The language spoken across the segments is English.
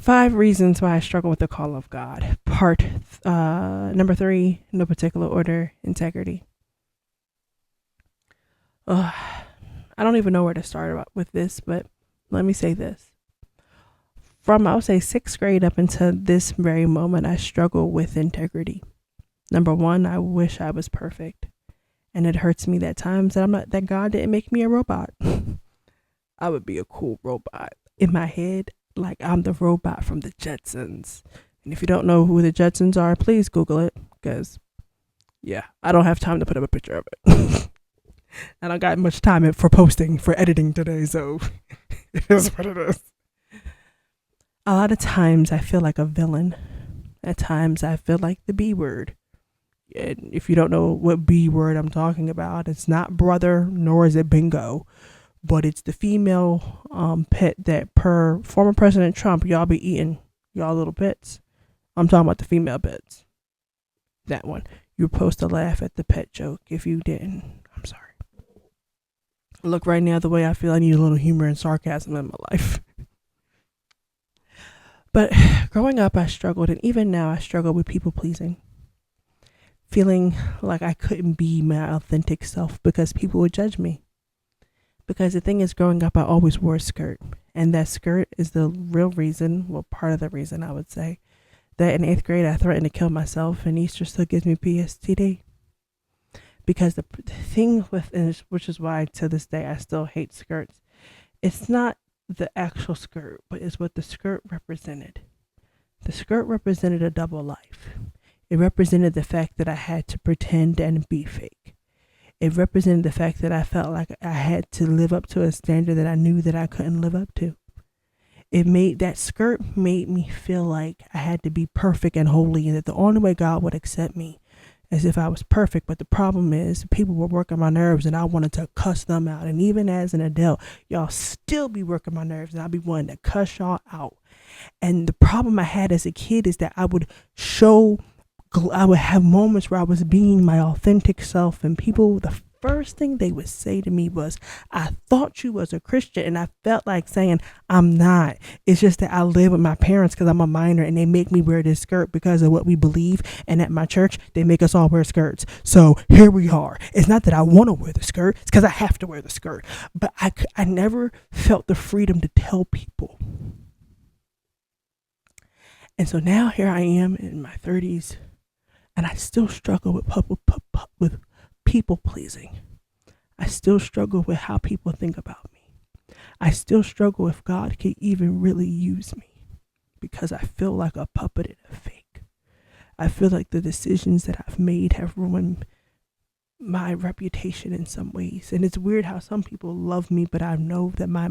5 reasons why I struggle with the call of God. Part number 3, no particular order, integrity. Ugh, I don't even know where to start with this, but let me say this. From, I would say, 6th grade up until this very moment, I struggle with integrity. Number 1, I wish I was perfect. And it hurts me that times that God didn't make me a robot. I would be a cool robot. In my head, like I'm the robot from the Jetsons. And if you don't know who the Jetsons are, please Google it. Because, yeah, I don't have time to put up a picture of it. I don't got much time for posting, for editing today, so it is what it is. A lot of times I feel like a villain. At times I feel like the B word. And if you don't know what B word I'm talking about, it's not brother, nor is it bingo, but it's the female pet that, per former President Trump, y'all be eating y'all little pets. I'm talking about the female pets. That one. You're supposed to laugh at the pet joke. If you didn't, I'm sorry. Look, right now, the way I feel, I need a little humor and sarcasm in my life. But growing up, I struggled, and even now, I struggle with people pleasing. Feeling like I couldn't be my authentic self because people would judge me. Because the thing is, growing up, I always wore a skirt. And that skirt is the real reason, well, part of the reason I would say, that in 8th grade I threatened to kill myself, and Easter still gives me PSTD. Because the thing with, which is why to this day I still hate skirts, it's not the actual skirt, but it's what the skirt represented. The skirt represented a double life. It represented the fact that I had to pretend and be fake. It represented the fact that I felt like I had to live up to a standard that I knew that I couldn't live up to. That skirt made me feel like I had to be perfect and holy, and that the only way God would accept me as if I was perfect. But the problem is, people were working my nerves, and I wanted to cuss them out. And even as an adult, y'all still be working my nerves, and I'll be wanting to cuss y'all out. And the problem I had as a kid is that I would have moments where I was being my authentic self, and people, the first thing they would say to me was, I thought you was a Christian. And I felt like saying, I'm not. It's just that I live with my parents because I'm a minor, and they make me wear this skirt because of what we believe. And at my church, they make us all wear skirts. So here we are. It's not that I want to wear the skirt. It's because I have to wear the skirt. But I never felt the freedom to tell people. And so now here I am in my 30s, and I still struggle with people pleasing. I still struggle with how people think about me. I still struggle if God can even really use me, because I feel like a puppet and a fake. I feel like the decisions that I've made have ruined my reputation in some ways. And it's weird how some people love me, but I know that my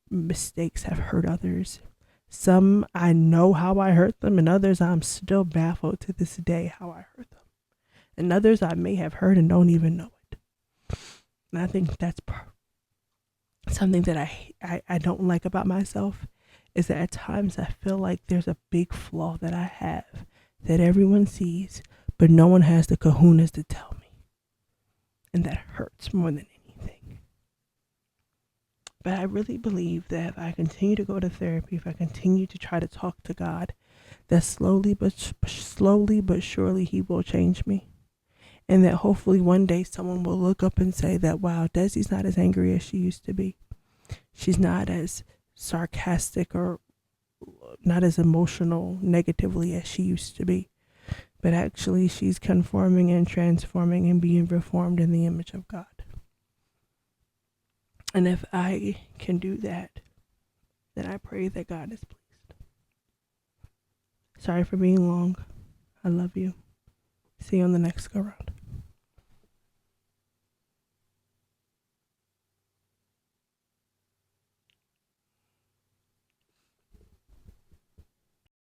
mistakes have hurt others. Some I know how I hurt them, and others I'm still baffled to this day how I hurt them. And others I may have hurt and don't even know it. And I think that's something that I don't like about myself, is that at times I feel like there's a big flaw that I have that everyone sees, but no one has the kahunas to tell me. And that hurts more than anything. But I really believe that if I continue to go to therapy, if I continue to try to talk to God, that slowly but surely He will change me. And that hopefully one day someone will look up and say that, wow, Desi's not as angry as she used to be. She's not as sarcastic or not as emotional negatively as she used to be. But actually she's conforming and transforming and being reformed in the image of God. And if I can do that, then I pray that God is pleased. Sorry for being long. I love you. See you on the next go round.